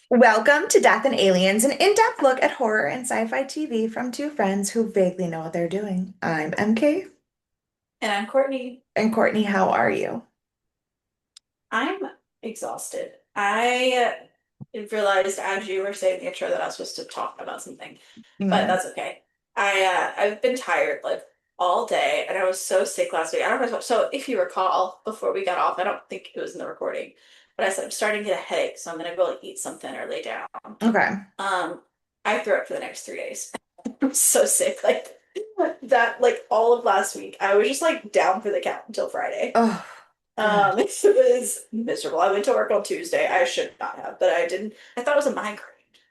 Welcome to Death and Aliens, an in-depth look at horror and sci-fi TV from two friends who vaguely know what they're doing. I'm MK, And I'm Courtney. and Courtney, how are you? I'm exhausted. I realized as you were saying the intro that I was supposed to talk about something, but Mm, that's okay. I've been tired like all day, and I was so sick last week. I don't know. So if you recall, before we got off, I don't think it was in the recording, but I said I'm starting to get a headache, so I'm gonna go like, eat something or lay down. okay. Um, I threw up for the next 3 days. I'm so sick. Like that, like all of last week, I was just like down for the count until Friday. Oh, God. It was miserable. I went to work on Tuesday. I should not have, but I didn't. I thought it was a migraine.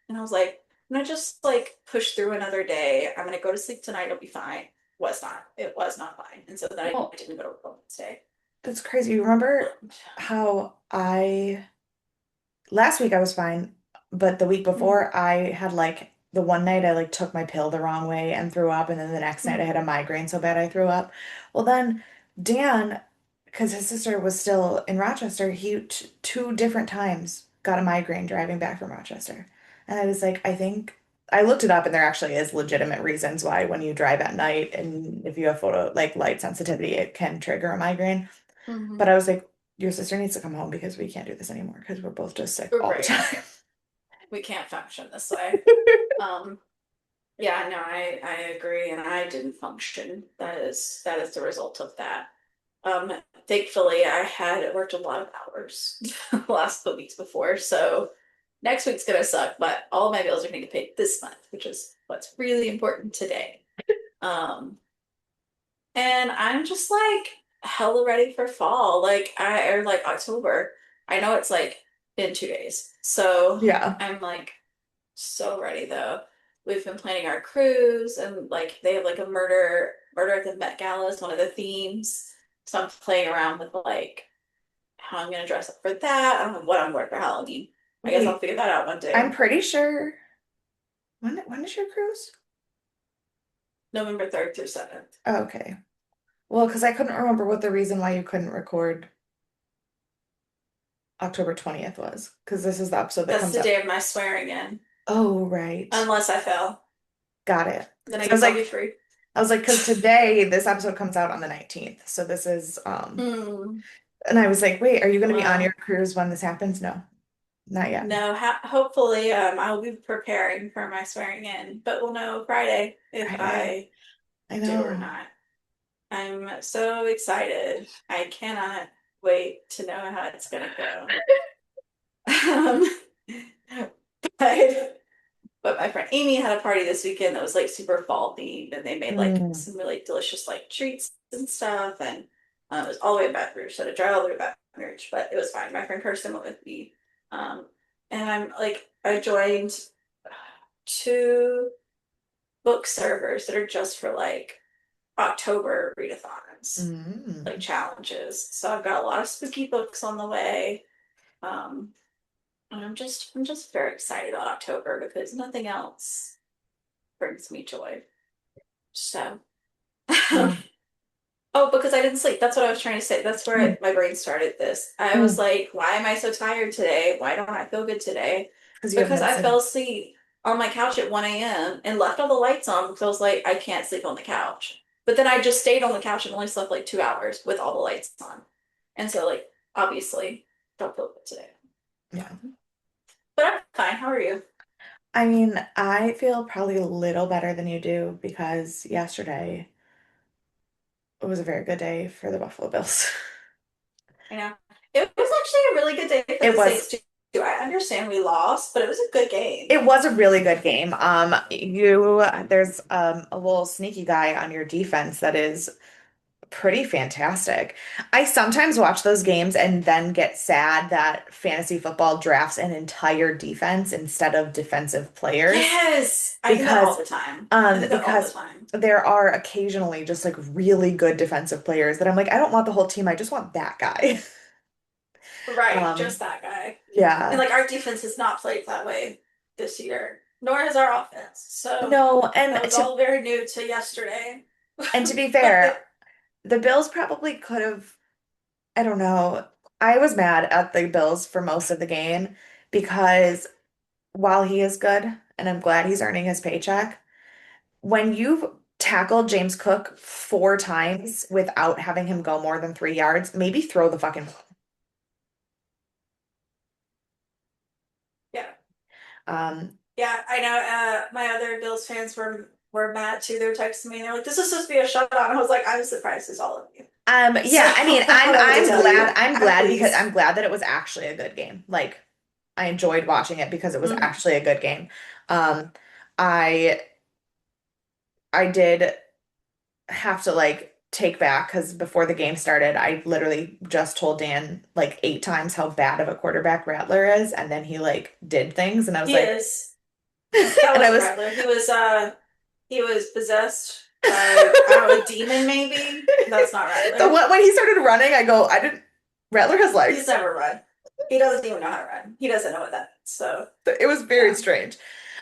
And I was like, I'm gonna just like push through another day. I'm gonna go to sleep tonight. It'll be fine. Was not. It was not fine. And so then Well, I didn't go to work on Wednesday. that's crazy. You remember how last week I was fine, but the week Mhm. before I had like the one night I like took my pill the wrong way and threw up, and then the next night I had a Mhm. migraine so bad I threw up. Well, then Dan, because his sister was still in Rochester, he t two different times got a migraine driving back from Rochester. And I was like, I think I looked it up and there actually is legitimate reasons why when you drive at night and if you have photo like light sensitivity, it can trigger a migraine. But Mhm. I was like, your sister needs to come home because we can't do this anymore because we're both just sick all the Right. time. We can't function this way. Um, yeah, no, I agree, and I didn't function. That is the result of that. Um, Thankfully, I had worked a lot of hours the last couple weeks before, so next week's gonna suck, but all of my bills are gonna get paid this month, which is what's really important today. Um, and I'm just like hella ready for fall, or like October. I know it's like in 2 days, so Yeah. I'm like so ready though. We've been planning our cruise and like they have like a murder at the Met Gala is one of the themes. So I'm playing around with like how I'm gonna dress up for that. I don't know what I'm wearing for Halloween. I guess I'll Wait, figure that out one I'm day. pretty sure when is your cruise? November 3rd through 7th. Oh, okay. Well, because I couldn't remember what the reason why you couldn't record October 20th was. Because this is the episode that That's comes the up. day of my swearing in. Oh, right. Unless I fail. Got it. Then I So I was guess I'll be like, free. because today this episode comes out on the 19th. So this is Hmm. and I was like, wait, are you gonna be on your Well, cruise when this happens? No, not yet. no, hopefully I'll be preparing for my swearing in, but we'll know Friday if Friday. I I do or know. not. I'm so excited. I cannot wait to know how it's gonna go. Um, but, but my friend Amy had a party this weekend that was like super fall themed, and they made like Mm. some really delicious like treats and stuff. And it was all the way in Baton Rouge, so I had to drive all the way to Baton Rouge, but it was fine. My friend Kirsten went with me, um, and I joined two book servers that are just for like October readathons, like Mm. challenges. So I've got a lot of spooky books on the way. Um, and I'm just very excited about October because nothing else brings me joy. So, Yeah. oh, because I didn't sleep. That's what I was trying to say. That's where Mm. my brain started this. I was Mm. like, why am I so tired today? Why don't I feel good today? Because you haven't Because been I fell sleeping. asleep on my couch at 1 a.m. and left all the lights on because I was like, I can't sleep on the couch. But then I just stayed on the couch and only slept like 2 hours with all the lights on. And so, like, obviously, don't feel good today. Yeah. But I'm fine. How are you? I mean, I feel probably a little better than you do because yesterday was a very good day for the Buffalo Bills. I know. It was actually a really good day for It the was Saints, too. I understand we lost, but it was a good game. it was a really good game. There's a little sneaky guy on your defense that is pretty fantastic. I sometimes watch those games and then get sad that fantasy football drafts an entire defense instead of defensive players Yes, I do that all because the time. I um do that all the because time. there are occasionally just like really good defensive players that I'm like, I don't want the whole team, I just want that guy. Right, Um, just that guy. And yeah. like our defense has not played that way this year, nor has our offense. So No, that was all very new to yesterday. and to be fair, But the Bills probably could have, I don't know. I was mad at the Bills for most of the game because while he is good, and I'm glad he's earning his paycheck, when you've tackled James Cook 4 times without having him go more than 3 yards, maybe throw the fucking Yeah. um Yeah, I know. My other Bills fans were mad too. They were texting me. They're like, "This is supposed to be a shutout." And I was like, "I'm surprised as all of you." So yeah, I mean, I don't know what to tell you. I'm I'm glad because pleased. I'm glad that it was actually a good game. Like I enjoyed watching it because it was Mhm. actually a good game. Um I I did have to like take back because before the game started, I literally just told Dan like 8 times how bad of a quarterback Rattler is, and then he like did things, and I was He like, is. That and I wasn't was Rattler. He was possessed by, I don't know, a demon maybe. That's not the Rattler. one when he started running, I go, I didn't. Rattler has He's legs. never run. He doesn't even know how to run. He doesn't know what that is. So It was very yeah, strange.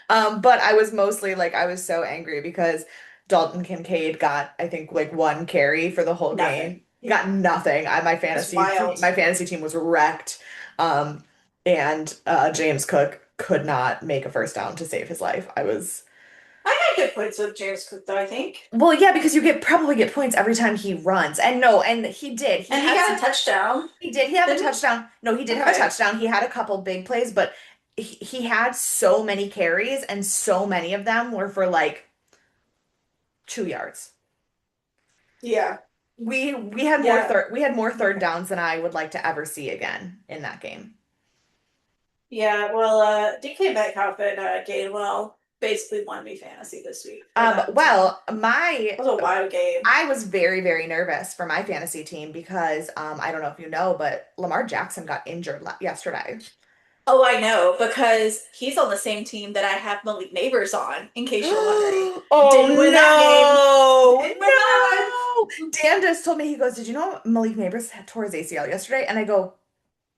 But I was mostly like I was so angry because Dalton Kincaid got I think like 1 carry for the whole nothing. game. He got nothing. It's wild. My fantasy team was wrecked. Um, and James Cook could not make a first down to save his life. I was I had good points with James Cook though, I think. well, yeah, because you get probably get points every time he runs. And no, and he did. And he got a touchdown, He did. He have a didn't he? touchdown. No, he did have a Okay. touchdown. He had a couple big plays, but he had so many carries, and so many of them were for like 2 yards. Yeah. Yeah. We had more third Okay. downs than I would like to ever see again in that game. Yeah, well, DK Metcalf and Gainwell basically won me fantasy this week for that team. Well, my It was a wild game. I was very, very nervous for my fantasy team because I don't know if you know, but Lamar Jackson got injured yesterday. Oh, I know, because he's on the same team that I have Malik Neighbors on, in case you're wondering. Didn't win that game. Oh Didn't win that no, no! one. Dan just told me, he goes, "Did you know Malik Neighbors had tore his ACL yesterday?" And I go,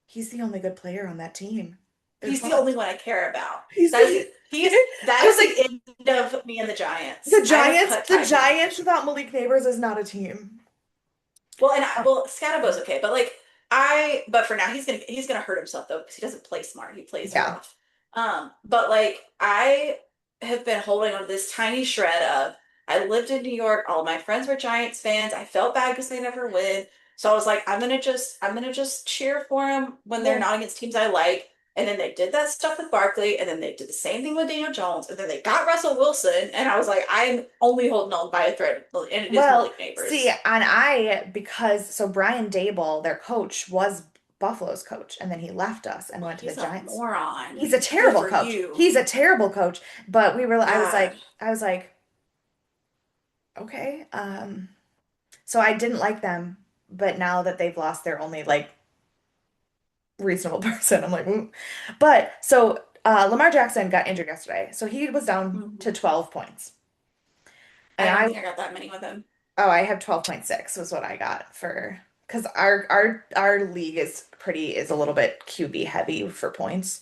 "He's the only good player on that team. They're He's the only fucked." one I care about. He's That is the that I was is like, the end of me and the Giants. I have cut The ties with them. Giants without Malik Neighbors is not a team. Well, Oh, well, Scadabo's okay, but like but for now he's gonna hurt himself though because he doesn't play smart. He plays yeah. rough. But like I have been holding on to this tiny shred of. I lived in New York. All of my friends were Giants fans. I felt bad because they never win. So I was like, I'm gonna just cheer for them when they're Well, not against teams I like. And then they did that stuff with Barkley, and then they did the same thing with Daniel Jones, and then they got Russell Wilson, and I was like, I'm only holding on by a thread, and it is well, Malik see, Neighbors. and because so Brian Dable, their coach, was Buffalo's coach, and then he left us and Well, went to the he's a Giants. moron. He's a Good terrible for coach. you. He's a terrible coach. But God. I was like, okay. So I didn't like them, but now that they've lost their only like reasonable person, I'm like, "Mm." But so Lamar Jackson got injured yesterday, so he was down to Mhm. 12 points, and I don't think I got that many with him. I have 12.6 was what I got for because our league is a little bit QB heavy for points.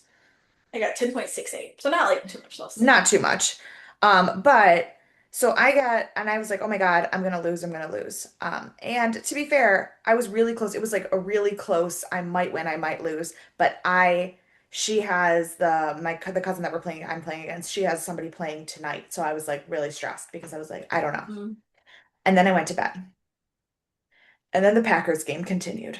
I got 10.68. So not like too much less than Not you. too much. But so I got, and I was like, oh my God, I'm gonna lose, I'm gonna lose. And to be fair, I was really close. It was like a really close, I might win, I might lose. But she has the cousin that I'm playing against, she has somebody playing tonight. So I was like really stressed because I was like, I don't know. Mm. And then I went to bed. And then the Packers game continued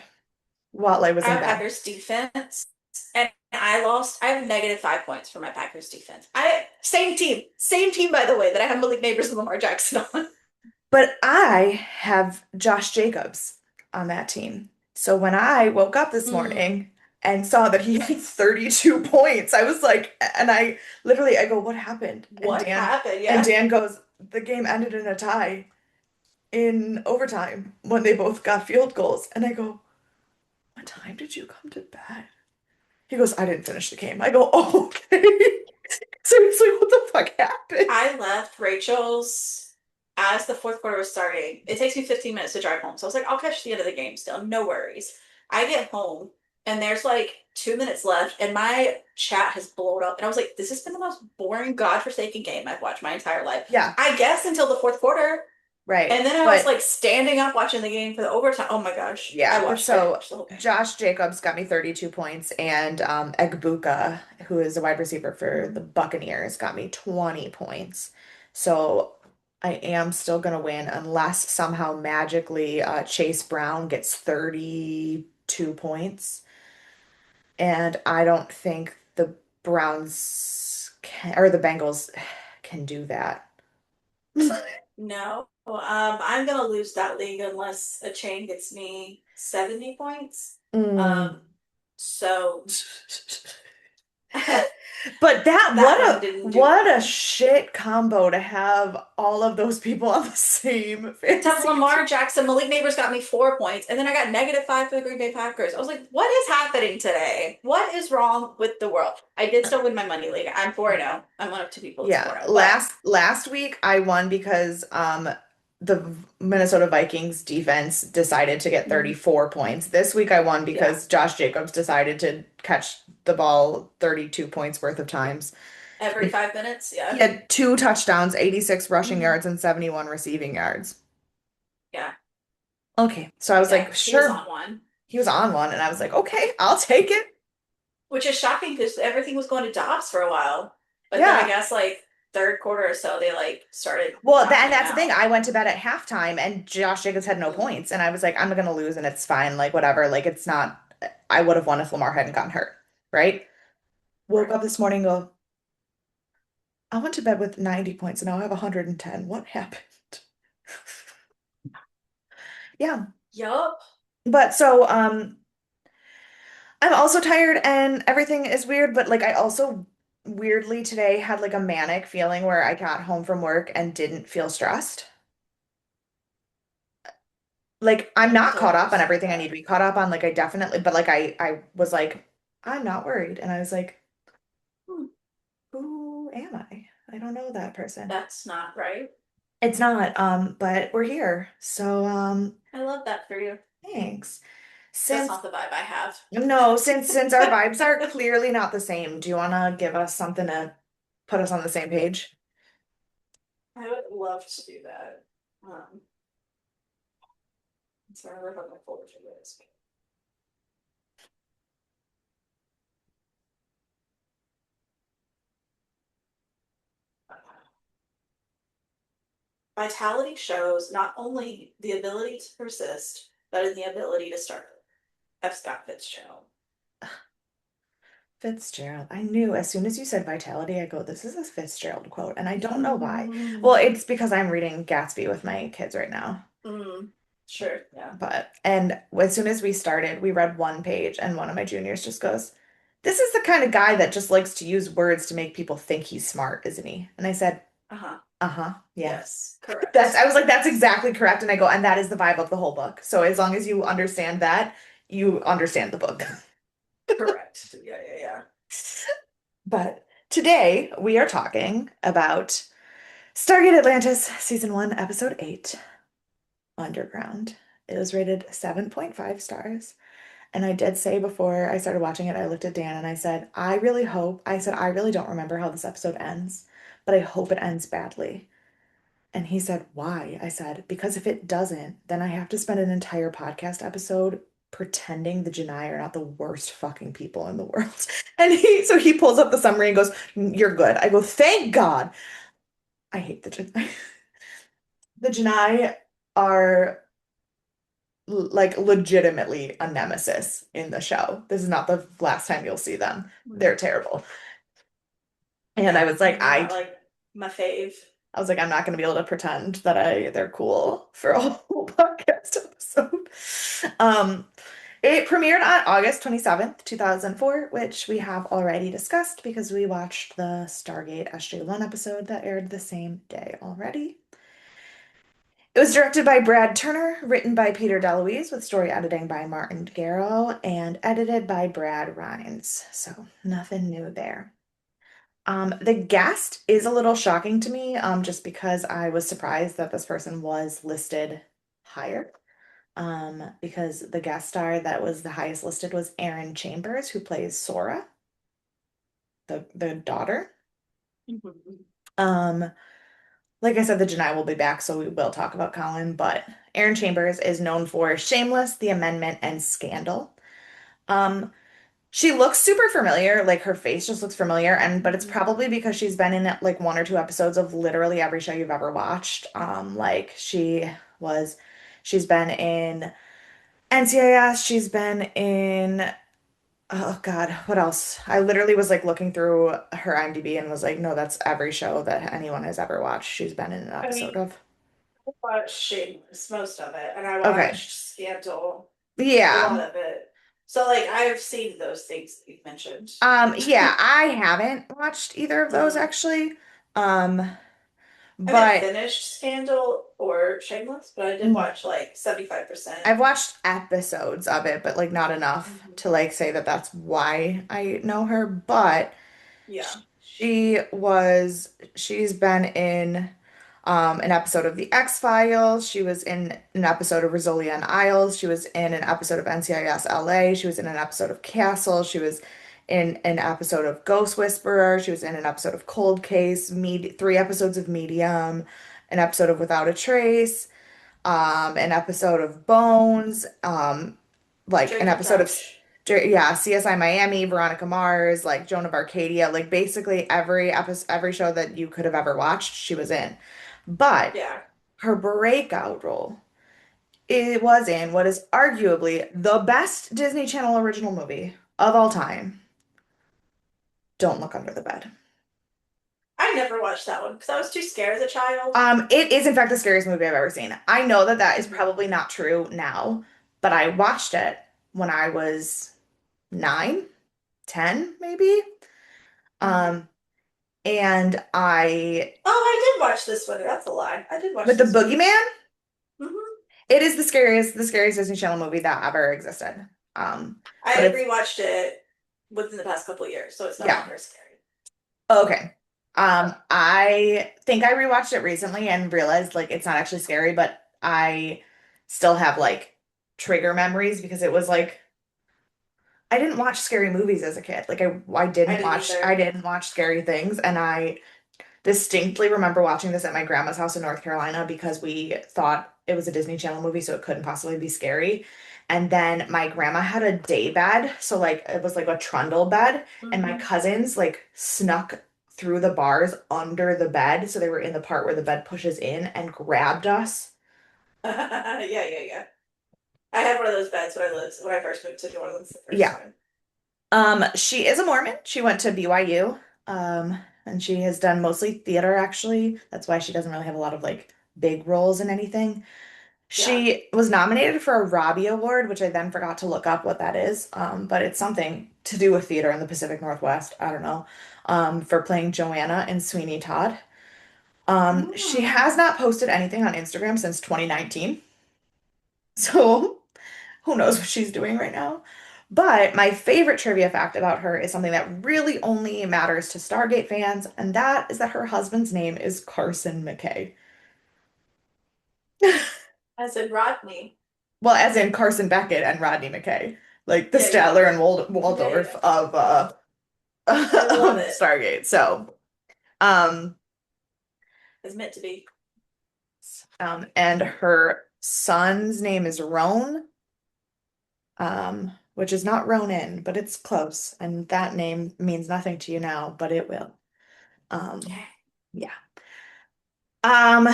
while I was I in have bed. Packers defense, and I lost. I have -5 points for my Packers defense. I same team by the way that I have Malik Neighbors and Lamar Jackson on. But I have Josh Jacobs on that team. So when I woke up this Mm. morning and saw that he had 32 points, I was like, and I go, what happened? What happened? And Yeah. Dan goes, the game ended in a tie in overtime when they both got field goals. And I go, what time did you come to bed? He goes, I didn't finish the game. I go, oh, okay. Seriously, what the fuck happened? I left Rachel's as the fourth quarter was starting. It takes me 15 minutes to drive home. So I was like, I'll catch the end of the game still. No worries. I get home and there's like 2 minutes left and my chat has blown up. And I was like, this has been the most boring, godforsaken game I've watched my entire life. Yeah, I guess until the fourth quarter. right. And then I was But like standing up watching the game for the overtime. Oh my gosh. yeah, but I so watched the whole game. Josh Jacobs got me 32 points, and Egbuka, who is a wide receiver for the Buccaneers, got me 20 points. So I am still going to win unless somehow magically Chase Brown gets 32 points. And I don't think the Browns can, or the Bengals can do that. No. I'm gonna lose that league unless a chain gets me 70 points. Mm. Um, so But that that one didn't do what a well. shit combo to have all of those people on the same To have fantasy team. Lamar Jackson, Malik Neighbors got me 4 points, and then I got -5 for the Green Bay Packers. I was like, what is happening today? What is wrong with the world? I did still win my money league. I'm 4-0. I'm one of two people that's Yeah, 4-0. But last week I won because the Minnesota Vikings defense decided to get mm, 34 points. This week I won yeah, because Josh Jacobs decided to catch the ball 32 points worth of times. every 5 minutes. He Yeah. had two touchdowns, 86 rushing Hmm. yards and 71 receiving yards. Yeah. Okay, so I was Yeah. like, He was sure, on one. he was on one, and I was like, okay, I'll take it. Which is shocking because everything was going to Dobbs for a while. But then I Yeah. guess like third quarter or so, they like started Well, rocking and him that's the thing. out. I went to bed at halftime, and Josh Jacobs had no Mm, points, and I was like, I'm gonna lose, and it's fine. Like whatever. Like it's not. I would have won if Lamar hadn't gotten hurt, right? Woke right. up this morning, go. I went to bed with 90 points, and now I have 110. What happened? Yeah, Yup. but so I'm also tired, and everything is weird. But like, I also weirdly today had like a manic feeling where I got home from work and didn't feel stressed. Like I'm I not don't caught up on understand everything I need that. to be caught up on. Like I definitely, but like I was like, I'm not worried. And I was like, Hmm, who am I? I don't know that person. that's not right. It's not, but we're here. So I love that for you. thanks. That's Since not the vibe I have. no, since our vibes are clearly not the same, do you wanna give us something to put us on the same page? I would love to do that. Sorry, I have my folder for this. Vitality shows not only the ability to persist, but in the ability to start. F. Scott Fitzgerald. Fitzgerald. I knew as soon as you said vitality, I go, this is a Fitzgerald quote, and I don't know why. Well, Mm, it's because I'm reading Gatsby with my kids right now. sure, yeah. But, and as soon as we started, we read one page, and one of my juniors just goes, this is the kind of guy that just likes to use words to make people think he's smart, isn't he? And I said, Uh-huh. uh-huh, yeah. Yes, I correct. was like, that's exactly correct. And I go, and that is the vibe of the whole book. So as long as you understand that, you understand the book. Correct. Yeah, yeah, yeah. But today we are talking about Stargate Atlantis Season 1, Episode 8, Underground. It was rated 7.5 stars. And I did say before I started watching it, I looked at Dan and I said, I said, I really don't remember how this episode ends, but I hope it ends badly. And he said, why? I said, because if it doesn't, then I have to spend an entire podcast episode pretending the Janai are not the worst fucking people in the world. And so he pulls up the summary and goes, you're good. I go, thank God. I hate the Janai. The Janai are like legitimately a nemesis in the show. This is not the last time you'll see them. They're terrible. And Yeah, they're not like my fave. I was like, I'm not gonna be able to pretend that they're cool for a whole podcast episode. Um, it premiered on August 27th, 2004, which we have already discussed because we watched the Stargate SJ1 episode that aired the same day already. It was directed by Brad Turner, written by Peter DeLuise, with story editing by Martin Garrow, and edited by Brad Rines. So nothing new there. The guest is a little shocking to me, just because I was surprised that this person was listed higher. Because the guest star that was the highest listed was Erin Chambers, who plays Sora, the daughter. Mhm. Um, like I said, the Janai will be back, so we will talk about Colin, but Erin Chambers is known for Shameless, The Amendment, and Scandal. Um, She looks super familiar, like her face just looks familiar, and but it's Mhm. probably because she's been in like one or two episodes of literally every show you've ever watched. Like was, she's been in NCIS, she's been in, oh God, what else? I literally was like looking through her IMDb and was like, no, that's every show that anyone has ever watched. She's been in an I episode mean, of. I watched Shameless, most of it, and I Okay. watched Scandal, a lot Yeah. of it. So like I've seen those things that you've mentioned. Yeah, I haven't watched either of those Mm. actually. Um, I haven't but finished Scandal or Shameless, but I did watch like 75%. I've watched episodes of it, but like not enough Mhm. to like say that that's why I know her. But Yeah. she's been in an episode of The X-Files. She was in an episode of Rizzoli on Isles. She was in an episode of NCIS LA. She was in an episode of Castle. She was in an episode of Ghost Whisperer. She was in an episode of Cold Case, three episodes of Medium, an episode of Without a Trace, an episode of Bones, like an Drake and episode of Josh. yeah, CSI Miami, Veronica Mars, like Joan of Arcadia, like basically every show that you could have ever watched, she was in. But Yeah. her breakout role, it was in what is arguably the best Disney Channel original movie of all time. Don't Look Under the Bed. I never watched that one because I was too scared as a child. It is in fact the scariest movie I've ever seen. I know that that is Mhm. probably not true now, but I watched it when I was 9, 10, maybe. Mhm. Um, and I, Oh, I did watch this one. That's a lie. I did watch with the this one. Boogeyman, Hmm. it is the scariest Disney Channel movie that ever existed. But I it's, rewatched it within the past couple of years, so it's no yeah, longer scary. okay. I think I rewatched it recently and realized like it's not actually scary, but I still have like trigger memories because it was like I didn't watch scary movies as a kid. Like I didn't I either. didn't watch scary things, and I distinctly remember watching this at my grandma's house in North Carolina because we thought it was a Disney Channel movie, so it couldn't possibly be scary. And then my grandma had a day bed, so like it was like a trundle bed, and my Hmm. cousins like snuck through the bars under the bed, so they were in the part where the bed pushes in and grabbed us. Yeah, yeah, yeah. I had one of those beds when I first moved to New Orleans the first Yeah. time. She is a Mormon. She went to BYU. And she has done mostly theater actually. That's why she doesn't really have a lot of like big roles in anything. Yeah. She was nominated for a Robbie Award, which I then forgot to look up what that is. But it's something to do with theater in the Pacific Northwest. I don't know. For playing Joanna in Sweeney Todd. She has Mm. not posted anything on Instagram since 2019. So who knows what she's doing right now. But my favorite trivia fact about her is something that really only matters to Stargate fans, and that is that her husband's name is Carson McKay. As in Rodney. Well, as in Carson Beckett and Rodney McKay, like the Yeah, yeah, Statler and yeah, yeah, Waldorf yeah. of I love of it. Stargate. So, um, It's meant to be. and her son's name is Roan, which is not Ronin, but it's close, and that name means nothing to you now, but it will. Um, Okay. yeah. Um,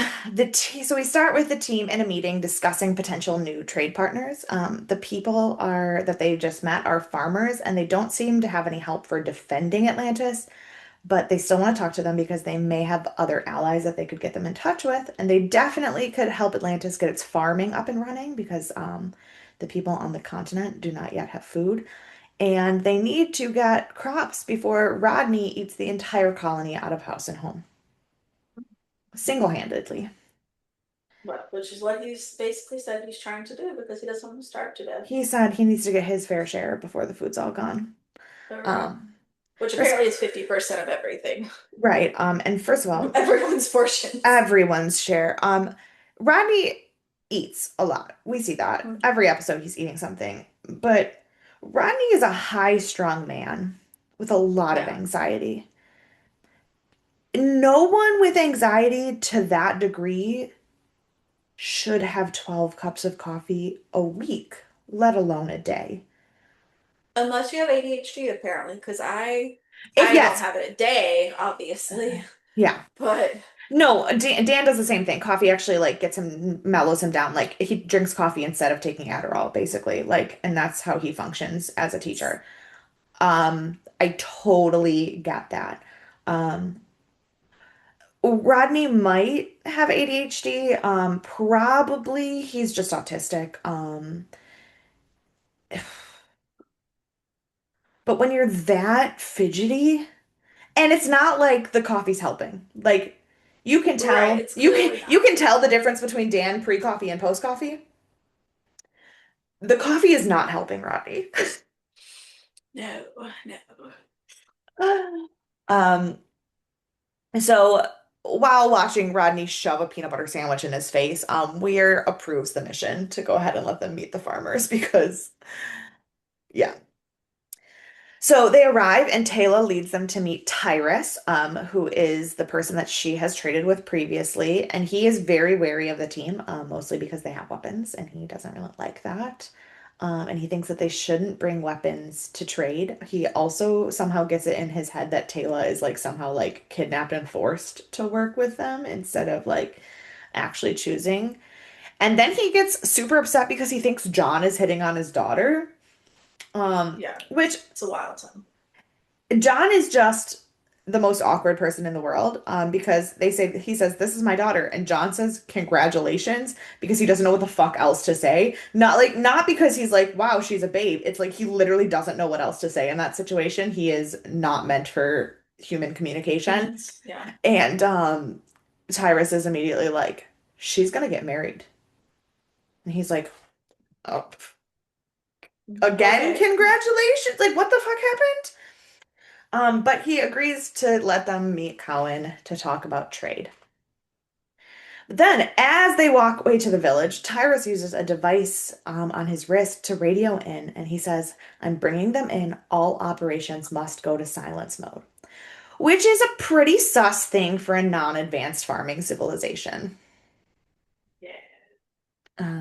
so we start with the team in a meeting discussing potential new trade partners. The people are that they just met are farmers, and they don't seem to have any help for defending Atlantis, but they still want to talk to them because they may have other allies that they could get them in touch with, and they definitely could help Atlantis get its farming up and running because the people on the continent do not yet have food, and they need to get crops before Rodney eats the entire colony out of house and home single-handedly. Well, which is what he's basically said he's trying to do because he doesn't want to starve to death. He said he needs to get his fair share before the food's all gone. All right. Um, Which first, apparently is 50% of everything. right. And first of all, Everyone's portions. everyone's share. Rodney eats a lot. We see that Mhm. every episode. He's eating something, but Rodney is a high-strung man with a lot of Yeah. anxiety. No one with anxiety to that degree should have 12 cups of coffee a week, let alone a day. Unless you have ADHD, apparently, because I don't Yes. have it a day, obviously, Yeah. but No, Dan does the same thing. Coffee actually like gets him, mellows him down. Like he drinks coffee instead of taking Adderall, basically. Like, and that's how he functions as a teacher. I totally get that. Um, Rodney might have ADHD. Probably he's just autistic. But when you're that fidgety, and it's not like the coffee's helping. Like you can right, tell, it's clearly you not. can tell the difference between Dan pre-coffee and post-coffee. The coffee is not helping Rodney. No, no. Um, so while watching Rodney shove a peanut butter sandwich in his face, Weir approves the mission to go ahead and let them meet the farmers because, yeah. So they arrive, and Taylor leads them to meet Tyrus, who is the person that she has traded with previously. And he is very wary of the team, mostly because they have weapons, and he doesn't really like that. And he thinks that they shouldn't bring weapons to trade. He also somehow gets it in his head that Taylor is like somehow like kidnapped and forced to work with them instead of like actually choosing. And then he gets super upset because he thinks John is hitting on his daughter. Yeah, Which it's a wild time. John is just the most awkward person in the world, because he says, "This is my daughter," and John says, "Congratulations," because he doesn't know what the fuck else to say. Not because he's like, "Wow, she's a babe." It's like he literally doesn't know what else to say in that situation. He is not meant for human communication. Humans, yeah. And Tyrus is immediately like, "She's gonna get married," and he's like, "Oh, again, Okay. congratulations!" Like, what the fuck happened? But he agrees to let them meet Cowan to talk about trade. Then, as they walk away to the village, Tyrus uses a device on his wrist to radio in, and he says, "I'm bringing them in. All operations must go to silence mode," which is a pretty sus thing for a non-advanced farming civilization. Yeah.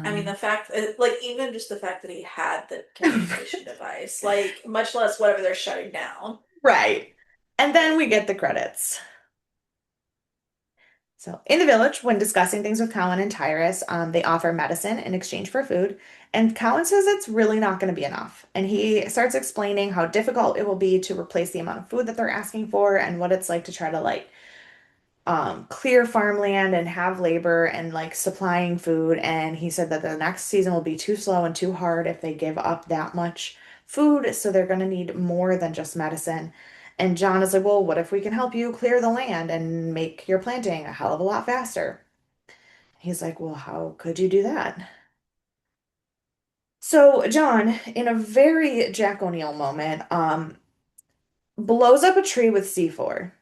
I mean, Um, the fact, like, even just the fact that he had the communication device, like, much less whatever they're shutting down. right. And then Like, we get the credits. So, in the village, when discussing things with Cowan and Tyrus, they offer medicine in exchange for food. And Cowan says it's really not going to be enough. And he starts explaining how difficult it will be to replace the amount of food that they're asking for and what it's like to try to like clear farmland and have labor and like supplying food. And he said that the next season will be too slow and too hard if they give up that much food. So they're going to need more than just medicine. And John is like, "Well, what if we can help you clear the land and make your planting a hell of a lot faster?" He's like, "Well, how could you do that?" So John, in a very Jack O'Neill moment, blows up a tree with C4.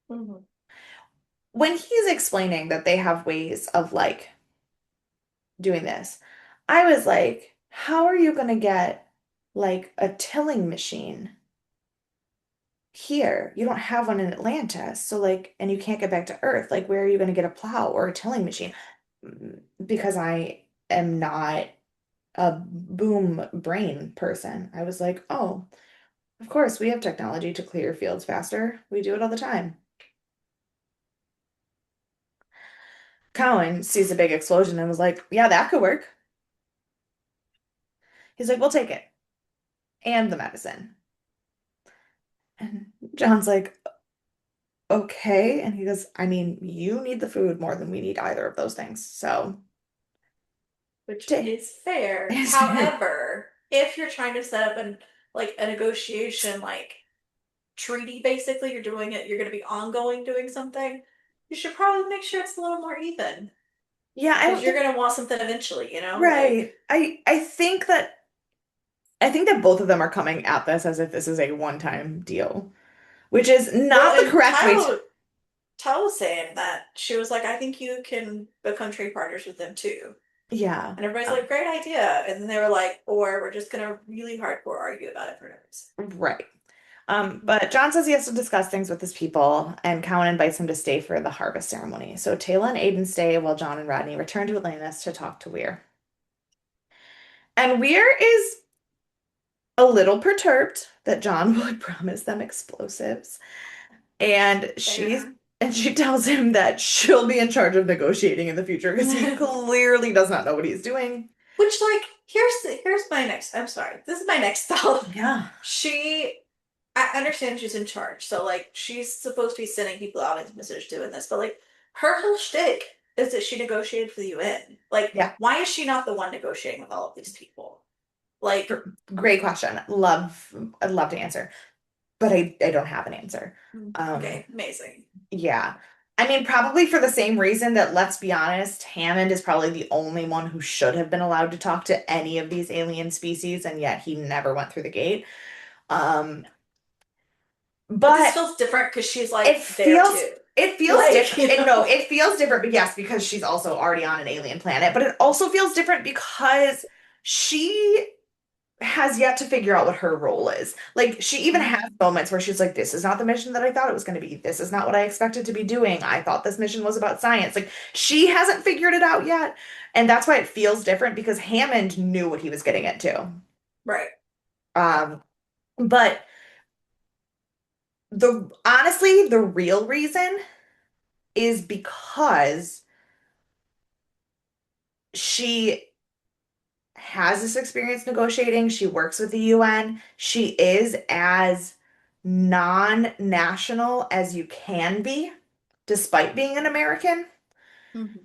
mhm. When he's explaining that they have ways of like doing this, I was like, how are you going to get like a tilling machine here? You don't have one in Atlanta. So like, and you can't get back to Earth. Like, where are you going to get a plow or a tilling machine? Because I am not a boom brain person. I was like, oh, of course, we have technology to clear fields faster. We do it all the time. Cowan sees a big explosion and was like, yeah, that could work. He's like, we'll take it and the medicine. And John's like, okay. And he goes, I mean, you need the food more than we need either of those things. So, Which t- is fair. it's very, However, if you're trying to set up an like a negotiation, like treaty, basically, you're going to be ongoing doing something. You should probably make sure it's a little more even yeah, I because don't you're think, going to want something eventually. Like right. I think that both of them are coming at this as if this is a one-time deal, which is well, not the and correct way to, Tal was saying that she was like, I think you can become trade partners with them too. yeah. And everybody's Uh, like, great idea. And then they were like, or we're just gonna really hardcore argue about it for no right. reason. But John says he has to discuss things with his people, and Cowan invites him to stay for the harvest ceremony. So Taylor and Aiden stay while John and Rodney return to Atlantis to talk to Weir. And Weir is a little perturbed that John would promise them explosives. And Fair. she tells him that she'll be in charge of negotiating in the future because he clearly does not know what he's doing. Which, like, here's my next. I'm sorry. This is my next thought. Yeah. She, I understand she's in charge, so like she's supposed to be sending people out into message doing this, but like her whole shtick is that she negotiated for the UN. Like, Yeah. why is she not the one negotiating with all of these people? Like, Great question. I'd love to answer, but I don't have an answer. Um, okay, amazing. yeah. I mean, probably for the same reason that, let's be honest, Hammond is probably the only one who should have been allowed to talk to any of these alien species, and yet he never went through the gate. Um, But this but feels different because she's it like there feels too. it feels Like, different. you No, know. it feels different, but yes, because she's also already on an alien planet. But it also feels different because she has yet to figure out what her role is. Like she even has Mhm. moments where she's like, "This is not the mission that I thought it was going to be. This is not what I expected to be doing. I thought this mission was about science." Like she hasn't figured it out yet, and that's why it feels different because Hammond knew what he was getting into. Right. Um, but the honestly, the real reason is because she has this experience negotiating. She works with the UN. She is as non-national as you can be, despite being an American Mhm.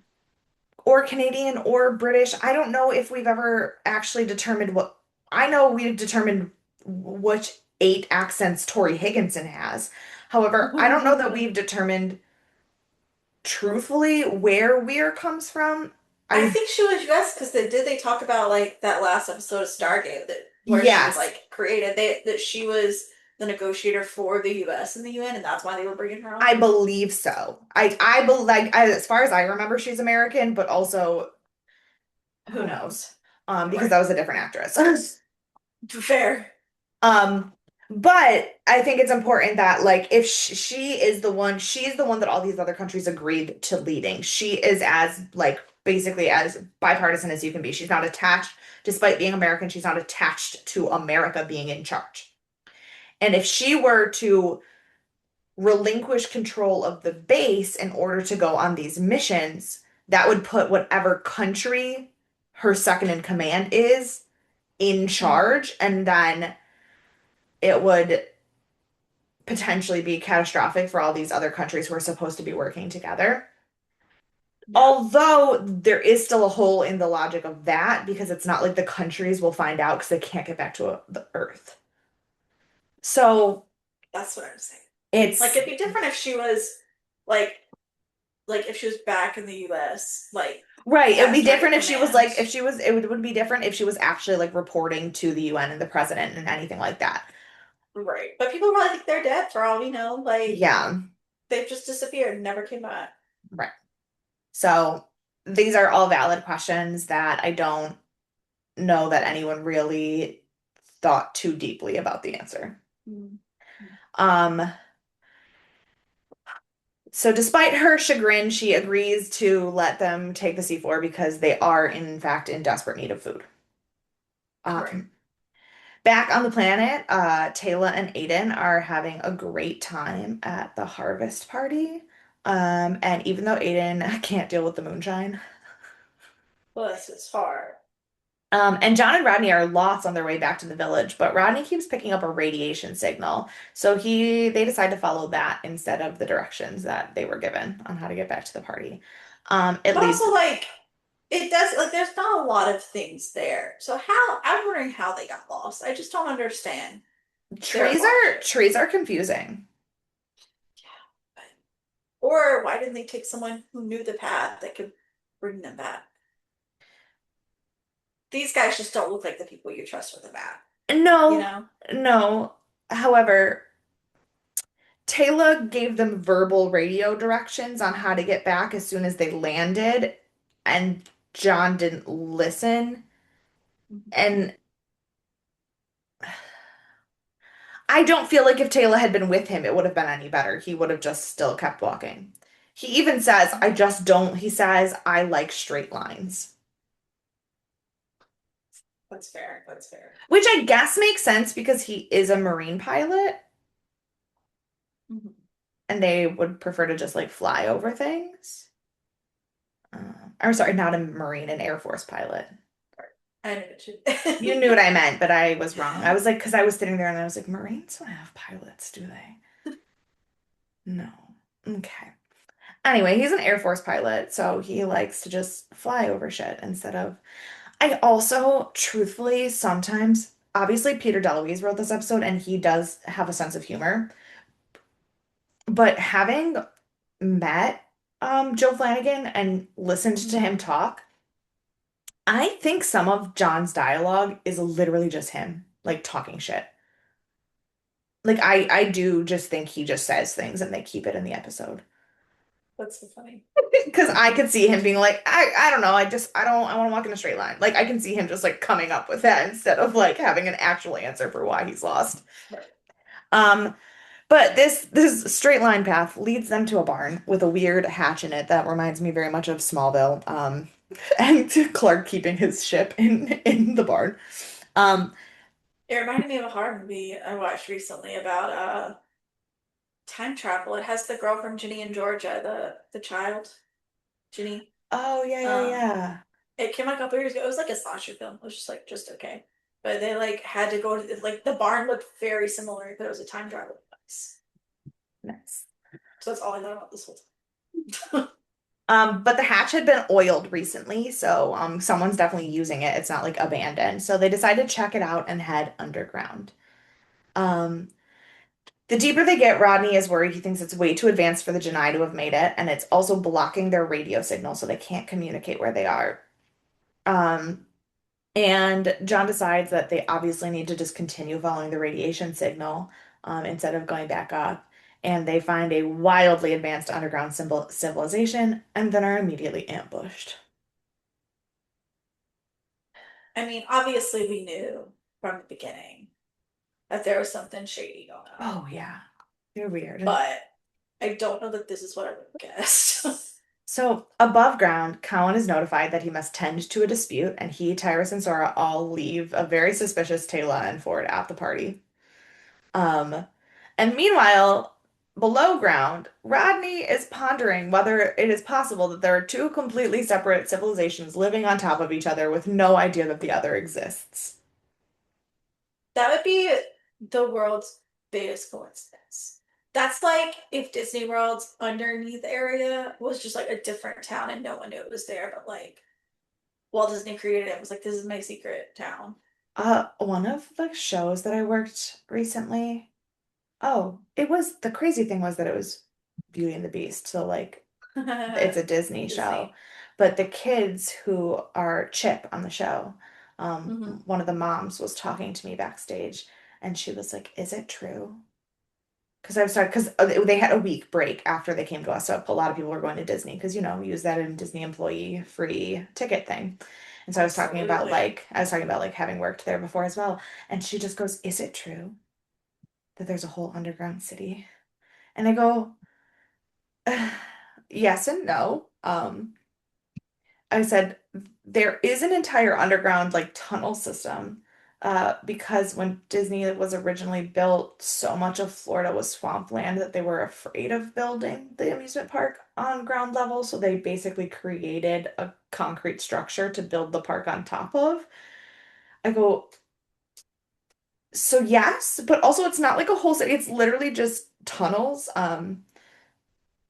or Canadian or British. I don't know if we've ever actually determined what, I know we've determined which eight accents Tori Higginson has. However, I don't know that we've determined truthfully where Weir comes from. I I, think she was US because they talk about like that last episode of Stargate that where she was yes. like created they that she was the negotiator for the US and the UN and that's why they were bringing her I on. believe so. I believe, like, as far as I remember, she's American, but also who Who knows? knows? Because Right. that was a different actress. Fair. Um, but I think it's important that, like, if she is the one, she's the one that all these other countries agreed to leading. She is as, like, basically as bipartisan as you can be. She's not attached, despite being American, she's not attached to America being in charge. And if she were to relinquish control of the base in order to go on these missions, that would put whatever country her second in command is in Mhm. charge, and then it would potentially be catastrophic for all these other countries who are supposed to be working together. Yeah. Although there is still a hole in the logic of that because it's not like the countries will find out because they can't get back to the Earth. So That's what I'm saying. Like it's it'd be different if she was like like if she was back in the US, like right. It would at be Stargate different if she was Command. like, if she was, would be different if she was actually like reporting to the UN and the president and anything like that. Right. But people probably think they're dead for all we know. Like Yeah, they've just disappeared and never came back. right. So these are all valid questions that I don't know that anyone really thought too deeply about the answer. Mm. Um, so despite her chagrin, she agrees to let them take the C4 because they are in fact in desperate need of food. Right. Um, Back on the planet, Tayla and Aiden are having a great time at the harvest party. And even though Aiden can't deal with the moonshine, Plus, it's far. and John and Rodney are lost on their way back to the village, but Rodney keeps picking up a radiation signal. So they decide to follow that instead of the directions that they were given on how to get back to the party. It But leads also, like, it does, like, there's not a lot of things there. So, I'm wondering how they got lost. I just don't understand their logic. trees are confusing. Yeah. Or why didn't they take someone who knew the path that could bring them back? These guys just don't look like the people you trust with a map, you No, know? no. However, Taylor gave them verbal radio directions on how to get back as soon as they landed, and John didn't listen. Mhm. And I don't feel like if Taylor had been with him, it would have been any better. He would have just still kept walking. He even says, I just don't, he says, I like straight lines. That's fair. That's fair. Which I guess makes sense because he is a Marine pilot Mhm. and they would prefer to just like fly over things. Or sorry, not a Marine, an Air Force pilot. I know what You knew you. what I meant, but I was wrong. I was like, because I was sitting there and I was like, Marines don't have pilots, do they? No. Okay. Anyway, he's an Air Force pilot, so he likes to just fly over shit instead of. I also, truthfully, sometimes, obviously, Peter DeLuise wrote this episode and he does have a sense of humor, but having met Joe Flanagan and listened to him Mhm. talk, I think some of John's dialogue is literally just him, like talking shit. Like I do just think he just says things and they keep it in the episode. That's so funny. Because I could see him being like, I don't know, I want to walk in a straight line. Like I can see him just like coming up with that instead of like having an actual answer for why he's lost. Right. Um, but this straight line path leads them to a barn with a weird hatch in it that reminds me very much of Smallville. And Clark keeping his ship in the barn. Um, It reminded me of a horror movie I watched recently about time travel. It has the girl from Ginny and Georgia, the child, Ginny. oh yeah, Um, yeah, it came out a couple years ago. It was like a slasher film. It was just like just okay. But they like had to go to like the barn looked very similar, but it was a time travel device. yeah. Nice. So that's all I thought about this whole time. But the hatch had been oiled recently, so someone's definitely using it. It's not like abandoned. So they decided to check it out and head underground. Um, the deeper they get, Rodney is worried. He thinks it's way too advanced for the Janai to have made it, and it's also blocking their radio signal, so they can't communicate where they are. Um, and John decides that they obviously need to just continue following the radiation signal, instead of going back up. And they find a wildly advanced underground civilization and then are immediately ambushed. I mean, obviously we knew from the beginning that there was something shady going on, Oh yeah, they're weird. but I don't know that this is what I would have guessed. So above ground, Cowan is notified that he must tend to a dispute, and he, Tyrus, and Sora all leave a very suspicious Taylor and Ford at the party. Um, and meanwhile, below ground, Rodney is pondering whether it is possible that there are two completely separate civilizations living on top of each other with no idea that the other exists. That would be the world's biggest coincidence. That's like if Disney World's underneath area was just like a different town and no one knew it was there, but like Walt Disney created it, it was like, this is my secret town. One of the shows that I worked recently, oh, it was the crazy thing was that it was Beauty and the Beast. So like it's a Disney show. Disney. But the kids who are Chip on the show, Hmm. one of the moms was talking to me backstage and she was like, "Is it true?" Because I was talking, because they had a week break after they came to us. So a lot of people were going to Disney because, use that in Disney employee free ticket thing. And so Absolutely. I was talking about like having worked there before as well. And she just goes, "Is it true that there's a whole underground city?" And I go, yes and no. I said there is an entire underground like tunnel system, because when Disney was originally built, so much of Florida was swampland that they were afraid of building the amusement park on ground level, so they basically created a concrete structure to build the park on top of. I go, so yes, but also it's not like a whole city, it's literally just tunnels.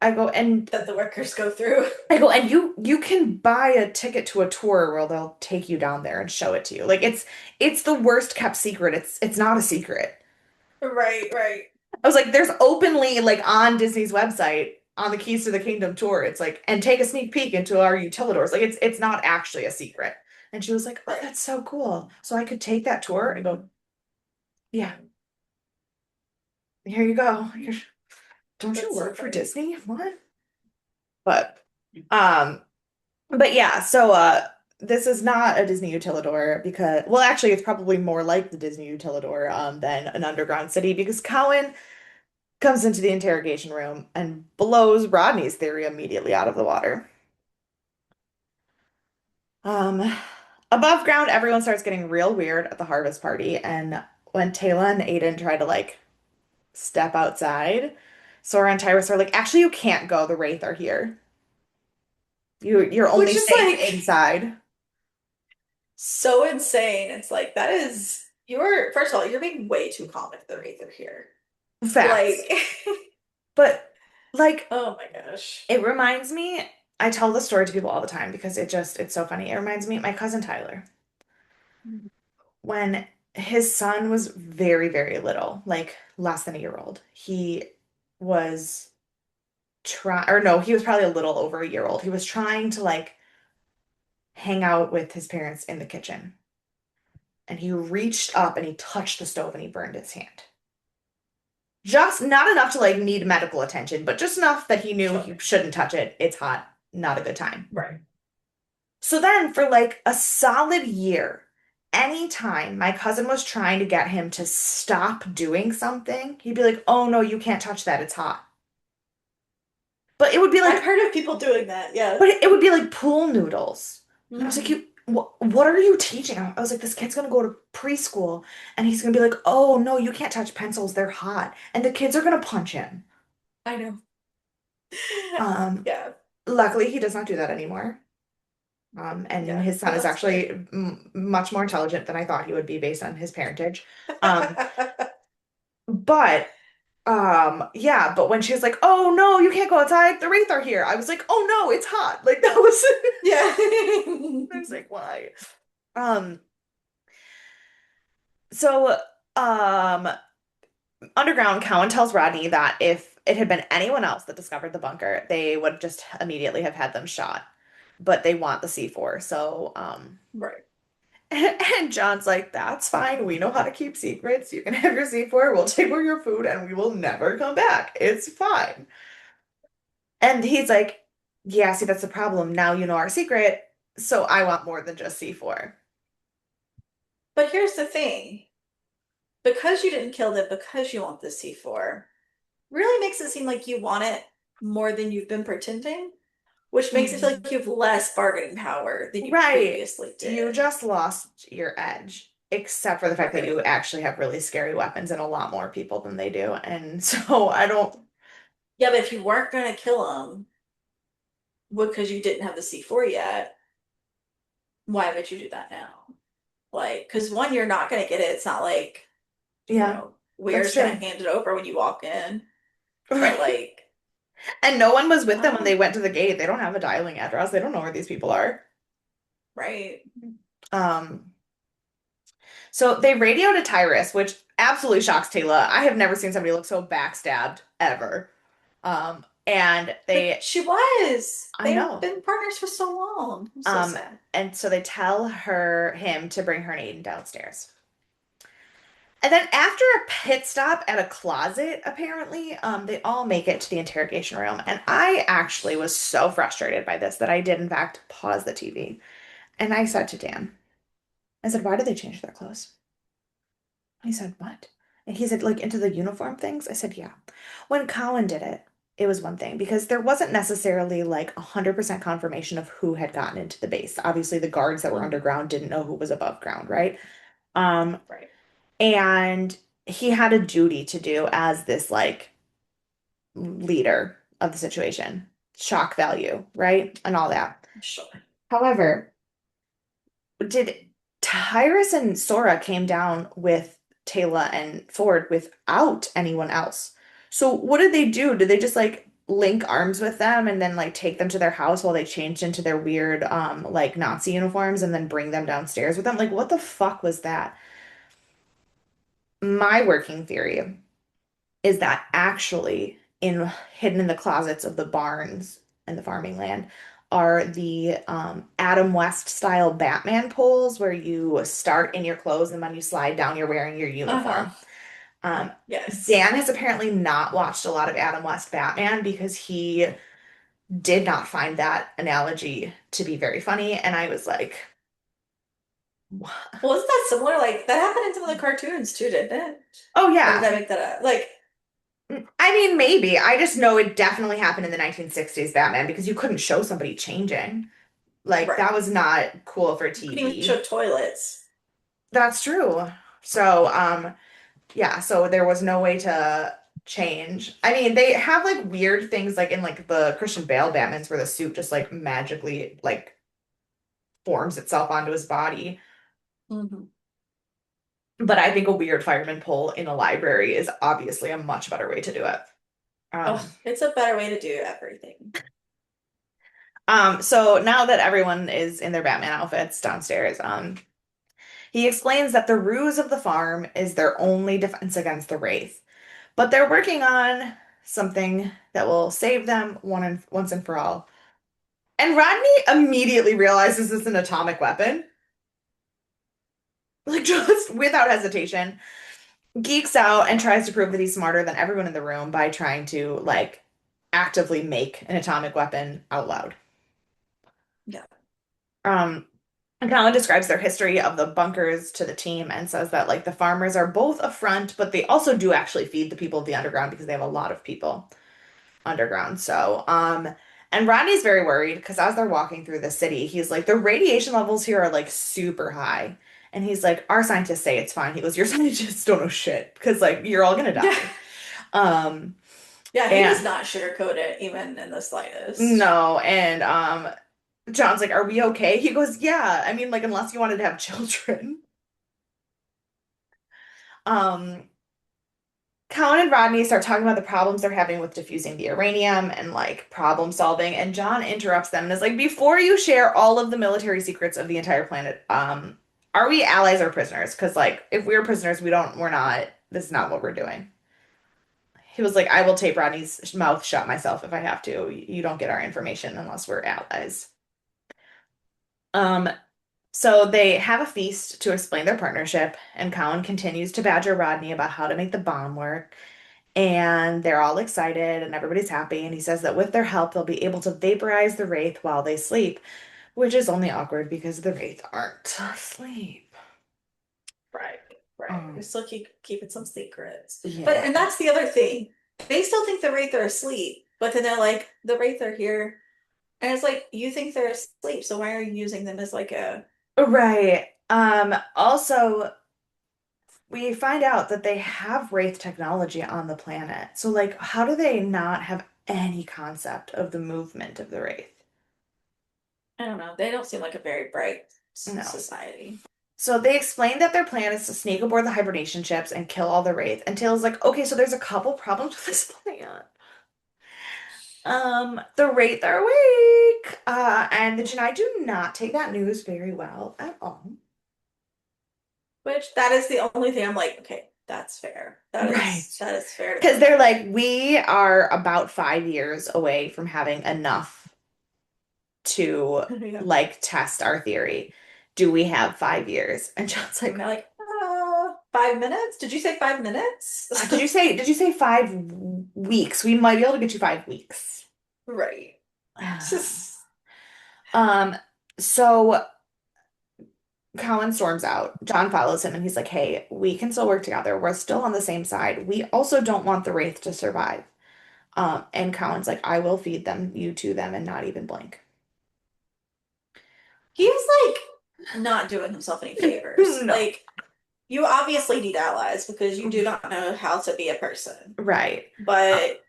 I go and That the workers go through. you can buy a ticket to a tour where they'll take you down there and show it to you. Like it's the worst kept secret. It's not a secret. Right, right. I was like, there's openly like on Disney's website on the Keys to the Kingdom tour. It's like, and take a sneak peek into our utilidors. Like it's not actually a secret. And she was like, "Oh, Right. that's so cool." So I could take that tour and go, "Yeah, here you go. Don't you That's so work for funny. Disney? What?" But um But yeah, so this is not a Disney Utilidor because well actually it's probably more like the Disney Utilidor than an underground city because Cowan comes into the interrogation room and blows Rodney's theory immediately out of the water. Um Above ground, everyone starts getting real weird at the harvest party. And when Tayla and Aiden try to like step outside, Sora and Tyrus are like, actually, you can't go. The Wraith are here. You're only Which is safe like inside. so insane. It's like that is you're first of all, you're being way too common for the Wraith are here. Facts. Like But like oh my gosh. it reminds me, I tell the story to people all the time because it's so funny. It reminds me of my cousin Tyler. When his son was very, very little, like less than a year old, he was or no, he was probably a little over a year old. He was trying to like hang out with his parents in the kitchen. And he reached up and he touched the stove and he burned his hand. Just not enough to like need medical attention, but just enough that he knew he Sure. shouldn't touch it. It's hot. Not a good time. Right. So then, for like a solid year, anytime my cousin was trying to get him to stop doing something, he'd be like, "Oh no, you can't touch that. It's hot." But it would be I've like, heard of people doing that, yeah. but it would be like pool noodles. And I was like, Hmm. "You, what are you teaching him?" I was like, "This kid's gonna go to preschool, and he's gonna be like, oh no, you can't touch pencils. They're hot," and the kids are gonna punch him. I know. Um, Yeah. Luckily, he does not do that anymore. And Yeah. his son Well, is that's good. actually much more intelligent than I thought he would be based on his parentage. Um, but yeah, but when she was like, "Oh no, you can't go outside. The wraith are here," I was like, "Oh no, it's hot." Like that was Yeah. I was like, "Why?" Um, so um underground, Cowan tells Rodney that if it had been anyone else that discovered the bunker, they would just immediately have had them shot. But they want the C4, so Right. and John's like, "That's fine. We know how to keep secrets. You can have your C4. We'll take away your food, and we will never come back. It's fine." And he's like, "Yeah, see, that's the problem. Now you know our secret, so I want more than just C4." But here's the thing. Because you didn't kill them because you want the C4, really makes it seem like you want it more than you've been pretending, which makes it feel like you have less bargaining power than you Right. previously You did. just lost your edge, except for the fact that you Right. actually have really scary weapons and a lot more people than they do. And so I don't, Yeah, but if you weren't going to kill them because you didn't have the C4 yet, why would you do that now? Like, because one, you're not going to get it. It's not like, yeah, that's Weir's going to true. hand it over when you walk in. But, like, And no one was with I them don't when they know. went to the gate. They don't have a dialing address. They don't know where these people are. Right. Um, so they radio to Tyrus, which absolutely shocks Tayla. I have never seen somebody look so backstabbed ever. And But they, she was. I They've know. been partners for so long. I'm so Um, sad. and so they tell him to bring her and Aiden downstairs. And then after a pit stop at a closet, apparently, they all make it to the interrogation room. And I actually was so frustrated by this that I did, in fact, pause the TV. And I said to Dan, I said, "Why did they change their clothes?" He said, "What?" And he said, "Like into the uniform things?" I said, "Yeah." When Colin did it, it was one thing because there wasn't necessarily like 100% confirmation of who had gotten into the base. Obviously, the guards that were Mhm. underground didn't know who was above ground, right? Um, Right. and he had a duty to do as this like leader of the situation, shock value, right? And all that. Sure. However, did Tyrus and Sora came down with Tayla and Ford without anyone else. So what did they do? Did they just like link arms with them and then like take them to their house while they changed into their weird like Nazi uniforms and then bring them downstairs with them? Like what the fuck was that? My working theory is that actually hidden in the closets of the barns and the farming land are the Adam West style Batman poles where you start in your clothes and when you slide down, you're wearing your Uh-huh. uniform. Um, Yes. Dan has apparently not watched a lot of Adam West Batman because he did not find that analogy to be very funny. And I was like, "What?" Well, isn't that similar? Like, that happened in some of the cartoons too, didn't it? Oh, Or did I yeah. make that up? Like, I mean, maybe. I just know it definitely happened in the 1960s Batman because you couldn't show somebody changing. Like that Right. was not cool for You couldn't even show TV. toilets. That's true. So, yeah, so there was no way to change. I mean, they have like weird things like in like the Christian Bale Batman's where the suit just like magically like forms itself onto his body. Hmm. But I think a weird fireman pole in a library is obviously a much better way to do it. Oh, Um, it's a better way to do everything. so now that everyone is in their Batman outfits downstairs, he explains that the ruse of the farm is their only defense against the Wraith. But they're working on something that will save them once and for all. And Rodney immediately realizes it's an atomic weapon, like just without hesitation, geeks out and tries to prove that he's smarter than everyone in the room by trying to like actively make an atomic weapon out loud. Yeah. Um, and Colin describes their history of the bunkers to the team and says that like the farmers are both a front, but they also do actually feed the people of the underground because they have a lot of people underground. So, and Rodney's very worried because as they're walking through the city, he's like, the radiation levels here are like super high. And he's like, our scientists say it's fine. He goes, your scientists don't know shit because like you're all gonna Yeah. die. Um, Yeah, he does and not sugarcoat it even in the slightest. no, and John's like, are we okay? He goes, yeah. I mean, like, unless you wanted to have children. Um, Colin and Rodney start talking about the problems they're having with diffusing the uranium and like problem solving, and John interrupts them and is like, "Before you share all of the military secrets of the entire planet, are we allies or prisoners? Because like, if we're prisoners, we're not. This is not what we're doing." He was like, "I will tape Rodney's mouth shut myself if I have to. You don't get our information unless we're allies." Um, so they have a feast to explain their partnership, and Colin continues to badger Rodney about how to make the bomb work. And they're all excited and everybody's happy. And he says that with their help, they'll be able to vaporize the Wraith while they sleep, which is only awkward because the Wraith aren't asleep. Right, right. We're Um, still keeping some secrets. But yeah. and that's the other thing. They still think the Wraith are asleep, but then they're like, the Wraith are here. And it's like, you think they're asleep, so why are you using them as like a Right. Also, we find out that they have Wraith technology on the planet. So, like, how do they not have any concept of the movement of the Wraith? I don't know. They don't seem like a very bright No. society. So they explain that their plan is to sneak aboard the hibernation ships and kill all the Wraith. And Tayl's like, okay, so there's a couple problems with this plan. The Wraith are awake. And the Jedi do not take that news very well at all. Which that is the only thing I'm like, okay, that's fair. Right. That is fair to Because think they're that like, way. we are about 5 years away from having enough to Yeah. like test our theory. Do we have 5 years? And John's And like, they're like, 5 minutes? Did you say 5 minutes? did you say 5 weeks? We might be able to get you 5 weeks. Right. Just Um, so Colin storms out. John follows him and he's like, hey, we can still work together. We're still on the same side. We also don't want the Wraith to survive. And Colin's like, I will feed them, you to them, and not even blink. he's like not doing himself any favors. No. Like, you obviously need allies because you do not know how to be a person, Right. Uh, but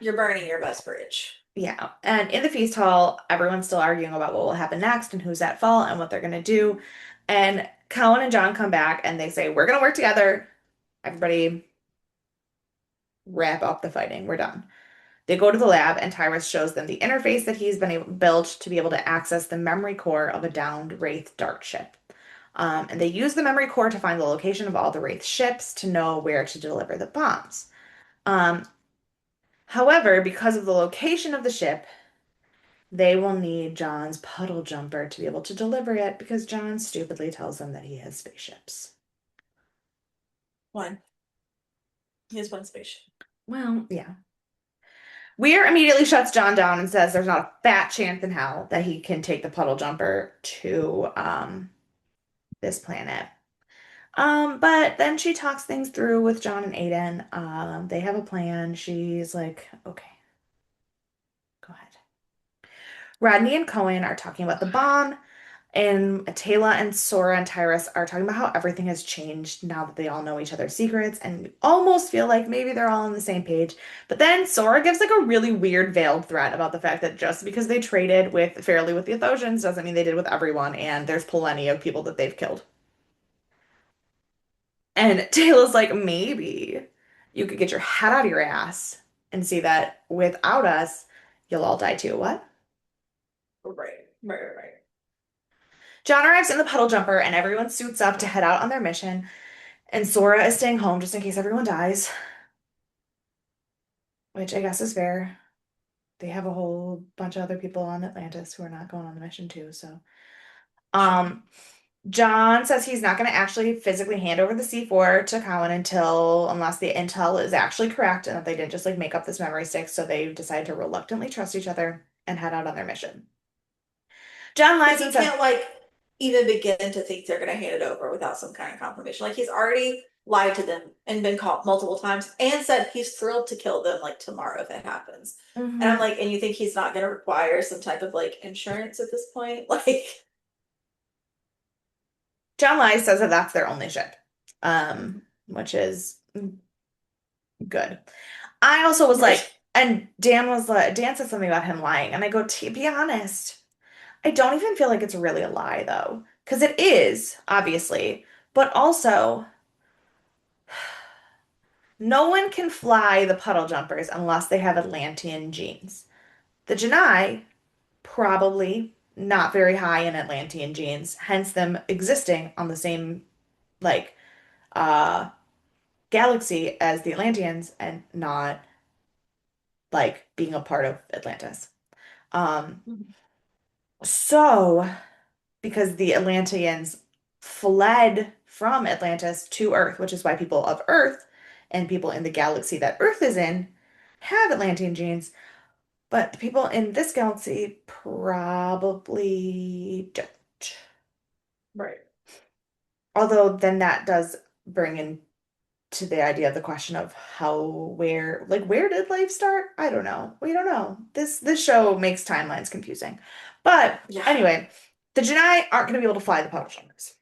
you're burning your best bridge. yeah. And in the feast hall, everyone's still arguing about what will happen next and who's at fault and what they're gonna do. And Colin and John come back and they say, we're gonna work together. Everybody wrap up the fighting. We're done. They go to the lab, and Tyrus shows them the interface that he's been able, built to be able to access the memory core of a downed Wraith dart ship. And they use the memory core to find the location of all the Wraith ships to know where to deliver the bombs. Um, However, because of the location of the ship, they will need John's puddle jumper to be able to deliver it because John stupidly tells them that he has spaceships. One. He has one spaceship. Well, yeah. Weir immediately shuts John down and says there's not a fat chance in hell that he can take the puddle jumper to this planet. But then she talks things through with John and Aiden. They have a plan. She's like, okay, go ahead. Rodney and Cohen are talking about the bomb, and Taylor and Sora and Tyrus are talking about how everything has changed now that they all know each other's secrets, and you almost feel like maybe they're all on the same page. But then Sora gives like a really weird veiled threat about the fact that just because they traded with fairly with the Athosians doesn't mean they did with everyone, and there's plenty of people that they've killed. And Taylor's like, maybe you could get your head out of your ass and see that without us, you'll all die too. What? Right, right, right. John arrives in the puddle jumper and everyone suits up to head out on their mission. And Sora is staying home just in case everyone dies, which I guess is fair. They have a whole bunch of other people on Atlantis who are not going on the mission too, so. Sure. Um, John says he's not going to actually physically hand over the C4 to Cowan unless the intel is actually correct and that they didn't just like make up this memory stick, so they decide to reluctantly trust each other and head out on their mission. John But lies he and says, can't like even begin to think they're gonna hand it over without some kind of confirmation. Like he's already lied to them and been caught multiple times and said he's thrilled to kill them like tomorrow if it happens. And I'm mm-hmm. like, and you think he's not gonna require some type of like insurance at this point? Like, John lies says that that's their only ship, which is good. I also was like, right, and Dan was like, Dan said something about him lying, and I go, to be honest, I don't even feel like it's really a lie though, because it is, obviously, but also no one can fly the puddle jumpers unless they have Atlantean genes. The Janai probably not very high in Atlantean genes, hence them existing on the same like uh galaxy as the Atlanteans and not like being a part of Atlantis. Um, so because the Atlanteans fled from Atlantis to Earth, which is why people of Earth and people in the galaxy that Earth is in have Atlantean genes, but the people in this galaxy probably don't. right. Although then that does bring in to the idea of the question of where did life start? I don't know. We don't know. This show makes timelines confusing. But Yeah. anyway, the Jedi aren't going to be able to fly the puddle jumpers.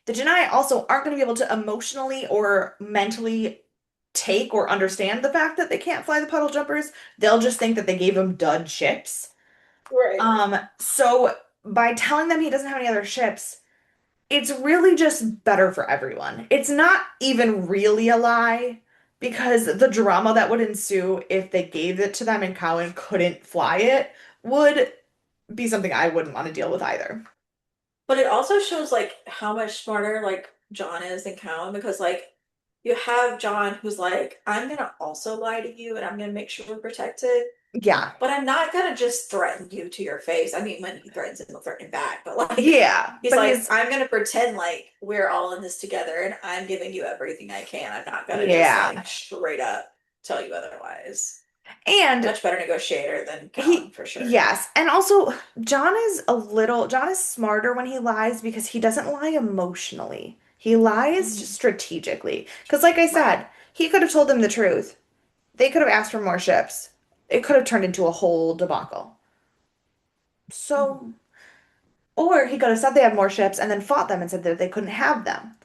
The Jedi also aren't going to be able to emotionally or mentally take or understand the fact that they can't fly the puddle jumpers. They'll just think that they gave him dud ships. Right. So by telling them he doesn't have any other ships, it's really just better for everyone. It's not even really a lie because the drama that would ensue if they gave it to them and Cowan couldn't fly it would be something I wouldn't want to deal with either. But it also shows like how much smarter like John is than Callum because like you have John who's like, I'm gonna also lie to you and I'm gonna make sure we're protected, Yeah. but I'm not gonna just threaten you to your face. I mean, when he threatens him, he'll threaten him back, but like Yeah. he's But like, he's, I'm gonna pretend like we're all in this together and I'm giving you everything I can. I'm not gonna just yeah. like straight up tell you otherwise. And Much better negotiator than Callum he, for sure. yes. And also, John is smarter when he lies because he doesn't lie emotionally. He lies Mhm. strategically. Because, like I Right. said, he could have told them the truth. They could have asked for more ships. It could have turned into a whole debacle. Mhm. So, or he could have said they had more ships and then fought them and said that they couldn't have them.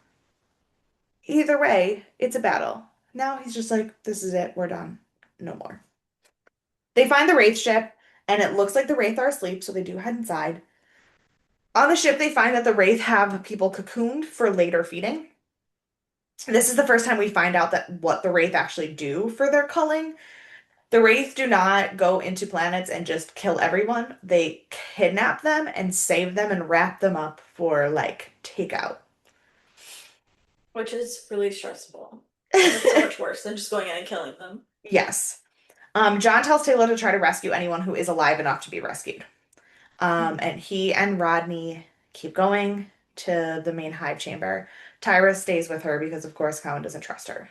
Either way, it's a battle. Now he's just like, this is it, we're done. No more. They find the Wraith ship, and it looks like the Wraith are asleep, so they do head inside. On the ship, they find that the Wraith have people cocooned for later feeding. This is the first time we find out that what the Wraith actually do for their culling. The Wraith do not go into planets and just kill everyone. They kidnap them and save them and wrap them up for like takeout. Which is really stressful. And it's so much worse than just going in and killing them. Yes. John tells Taylor to try to rescue anyone who is alive enough to be rescued. Mhm. And he and Rodney keep going to the main hive chamber. Tyra stays with her because, of course, Cowan doesn't trust her.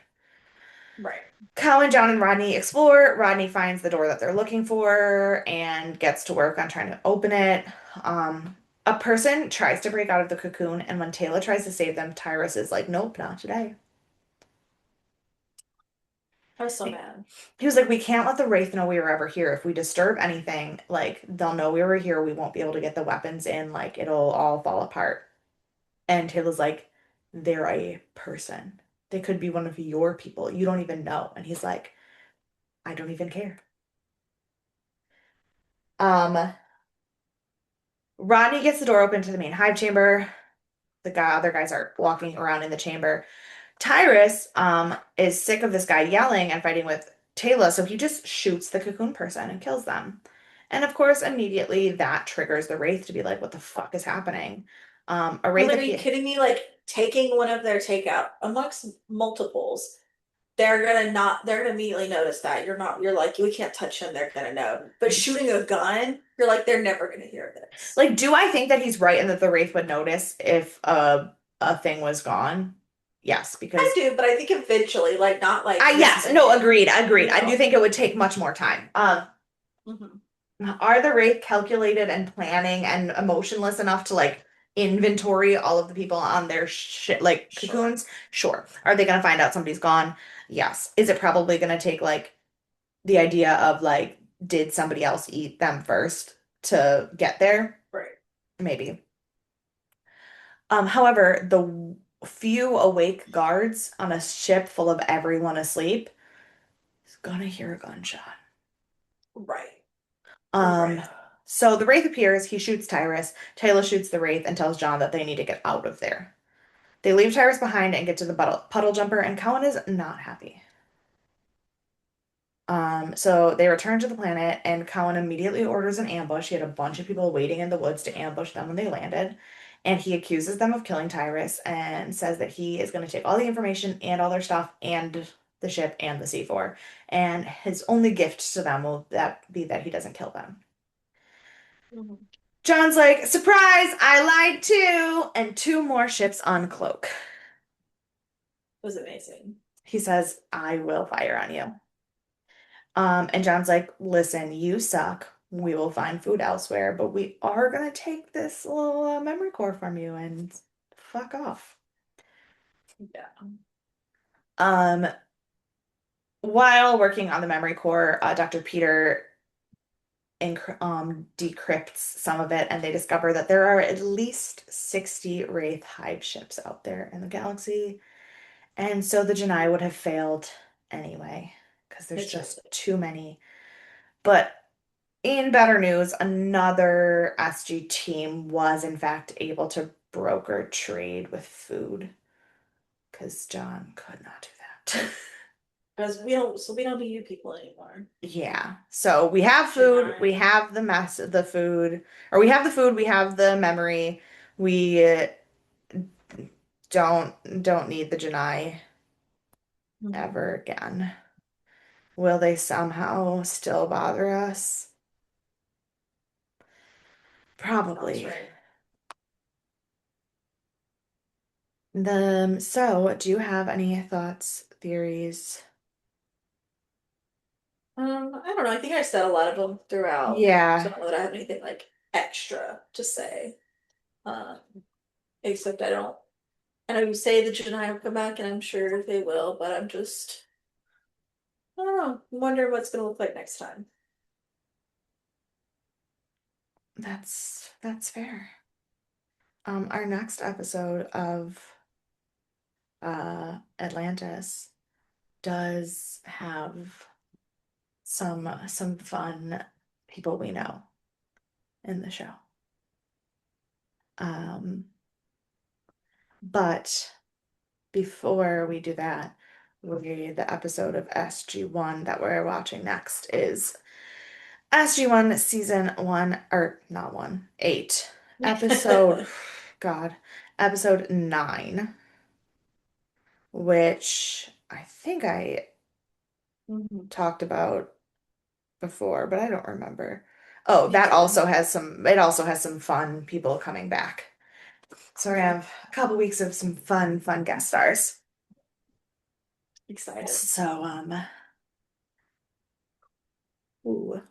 Right. Cowan, John, and Rodney explore. Rodney finds the door that they're looking for and gets to work on trying to open it. A person tries to break out of the cocoon, and when Taylor tries to save them, Tyrus is like, nope, not today. I was so mad. He was like, we can't let the Wraith know we were ever here. If we disturb anything, like they'll know we were here. We won't be able to get the weapons in. Like it'll all fall apart. And Taylor's like, they're a person. They could be one of your people. You don't even know. And he's like, I don't even care. Um, Rodney gets the door open to the main hive chamber. Other guys are walking around in the chamber. Tyrus is sick of this guy yelling and fighting with Taylor, so he just shoots the cocoon person and kills them. And of course, immediately that triggers the Wraith to be like, what the fuck is happening? A I'm Wraith like, are you appear. kidding me? Like taking one of their takeout amongst multiples, they're gonna immediately notice that. You're like, we can't touch him, they're gonna know. But shooting a gun, you're like, they're never gonna hear this. Like, do I think that he's right and that the Wraith would notice if a thing was gone? Yes, I because do, but I think eventually, like not like I this yes, no, second, agreed. you I do know. think it would take much more time. Hmm. Are the Wraith calculated and planning and emotionless enough to like inventory all of the people on their shit like Sure. cocoons? Sure. Are they gonna find out somebody's gone? Yes. Is it probably gonna take like the idea of like, did somebody else eat them first to get there? Right. Maybe. However, the few awake guards on a ship full of everyone asleep is gonna hear a gunshot. Right. Um, Right. so the Wraith appears, he shoots Tyrus, Taylor shoots the Wraith and tells John that they need to get out of there. They leave Tyrus behind and get to the puddle jumper, and Cohen is not happy. So they return to the planet, and Cowan immediately orders an ambush. He had a bunch of people waiting in the woods to ambush them when they landed, and he accuses them of killing Tyrus and says that he is going to take all the information and all their stuff and the ship and the C4, and his only gift to them will that be that he doesn't kill them. Mhm. John's like, surprise, I lied too, and two more ships uncloak. Was amazing. He says, I will fire on you. And John's like, listen, you suck. We will find food elsewhere, but we are gonna take this little memory core from you and fuck off. Yeah. Um, while working on the memory core, Dr. Peter decrypts some of it, and they discover that there are at least 60 Wraith Hive ships out there in the galaxy. And so the Janai would have failed anyway, because there's just Miserably. too many. But in better news, another SG team was in fact able to broker trade with food because John could not do that. Because we don't need you people anymore. Yeah. So we have food, we Janai. have the food, or we have the food, we have the memory. We don't need the Janai Mhm. ever again. Will they somehow still bother us? Sounds Probably. right. So do you have any thoughts, theories? I don't know. I think I said a lot of them throughout, so Yeah, I don't know that I have anything like extra to say. Um, except I don't. I know you say the Jedi will come back, and I'm sure they will, but I don't know. I'm wondering what's gonna look like next time. that's fair. Our next episode of Atlantis does have some fun people we know in the show. Um, but before we do that, the episode of SG1 that we're watching next is SG1 season one, or not one, 8, episode, God, episode 9, which I think I Mhm. talked about before, but I don't remember. Oh, You did. it also has some fun people coming back. So we Okay. have a couple weeks of some fun guest stars. Excited. So, ooh,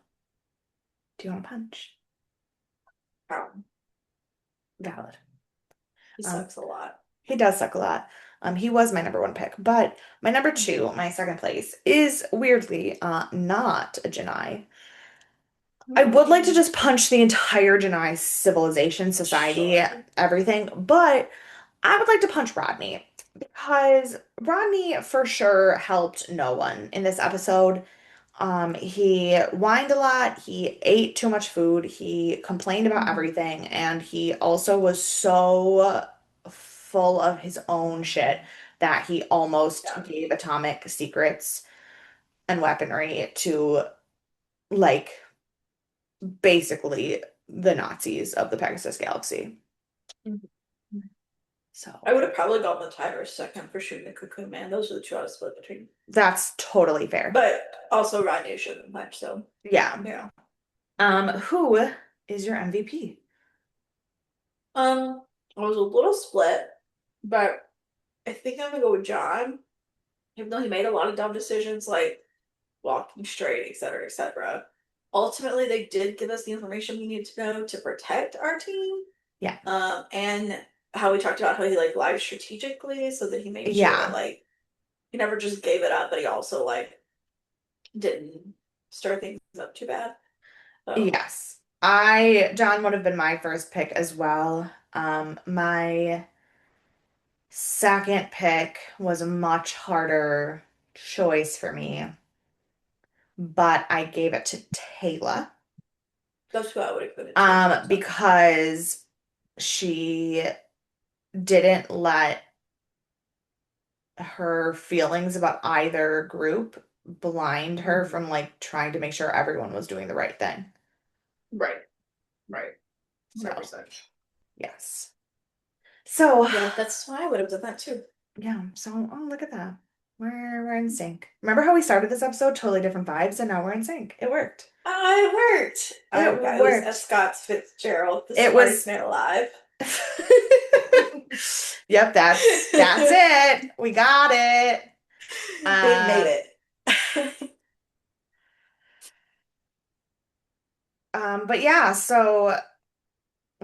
do you want to punch? Um, Valid. he Um, sucks a lot. He does suck a lot. He was my number one pick, but my number two, my second place, is weirdly not a Janai. I would like to Hmm. just punch the entire Janai civilization, society, Sure. everything, but I would like to punch Rodney because Rodney for sure helped no one in this episode. He whined a lot, he ate too much food, he complained about Mhm. everything, and he also was so full of his own shit that he almost Yeah. gave atomic secrets and weaponry to like basically the Nazis of the Pegasus Galaxy. Mhm. I So would have probably gone with Tyler second for shooting the Cocoon Man. Those are the two I was split between. that's totally fair. But also Rodney should have been punched, so Yeah. yeah. Who is your MVP? I was a little split, but I think I'm gonna go with John, even though he made a lot of dumb decisions like walking straight, etc., etc. Ultimately, they did give us the information we needed to know to protect our team. Yeah. And how we talked about how he like lied strategically so that he made sure that Yeah. like he never just gave it up, but he also like didn't stir things up too bad. So Yes. John would have been my first pick as well. My second pick was a much harder choice for me, but I gave it to Taylor, that's who I would have put it to. So because she didn't let her feelings about either group blind her mhm. from like trying to make sure everyone was doing the right thing. Right, right, So, 100%. yes. So, Yeah, that's why I would have done that too. yeah, so oh look at that. We're in sync. Remember how we started this episode? Totally different vibes, and now we're in sync. It worked. I worked. It It was F. worked. Scott Fitzgerald, the It smartest was man alive. Yep, that's it. We got it. We made Um, it. but yeah, so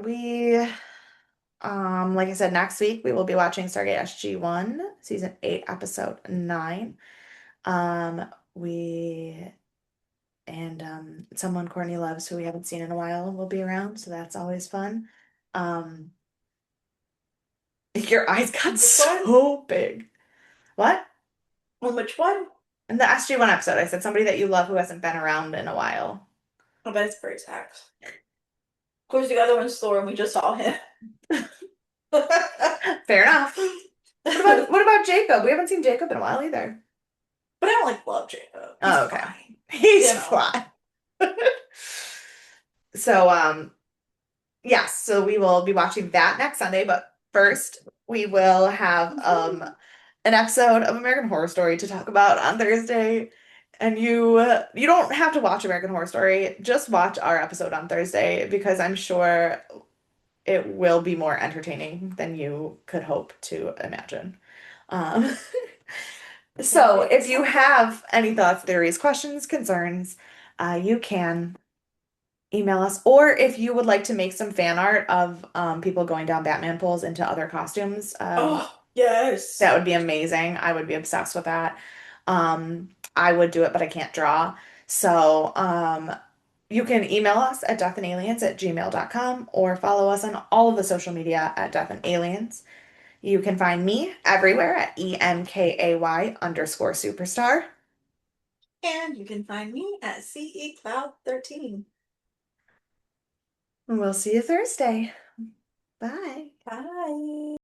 we like I said, next week we will be watching Stargate SG-1, season 8, episode 9. We and someone Courtney loves who we haven't seen in a while will be around, so that's always fun. Um, your eyes got Which one? so big. What? On which one? In the SG-1 episode, I said somebody that you love who hasn't been around in a while. I bet it's Brace Hacks. Of course, the other one's Thor, and we just saw him. Fair enough. But What about Jacob? We haven't seen Jacob in a while either. I don't like love Jacob. He's Oh, okay. fine. He's You know. fine. So, yes, so we will be watching that next Sunday, but first we will have an episode of American Horror Story to talk about on Thursday. And you don't have to watch American Horror Story, just watch our episode on Thursday because I'm sure it will be more entertaining than you could hope to imagine. Um, Can't so wait to if you talk about have any thoughts, theories, questions, concerns, you can email us. Or if you would like to make some fan art of people going down Batman poles into other costumes, Oh, that yes. would be amazing. I would be obsessed with that. I would do it, but I can't draw. So you can email us at deathandaliens@gmail.com or follow us on all of the social media at Death and Aliens. You can find me everywhere at EMKAY_superstar. And you can find me at CE Cloud 13. And we'll see you Thursday. Bye. Bye.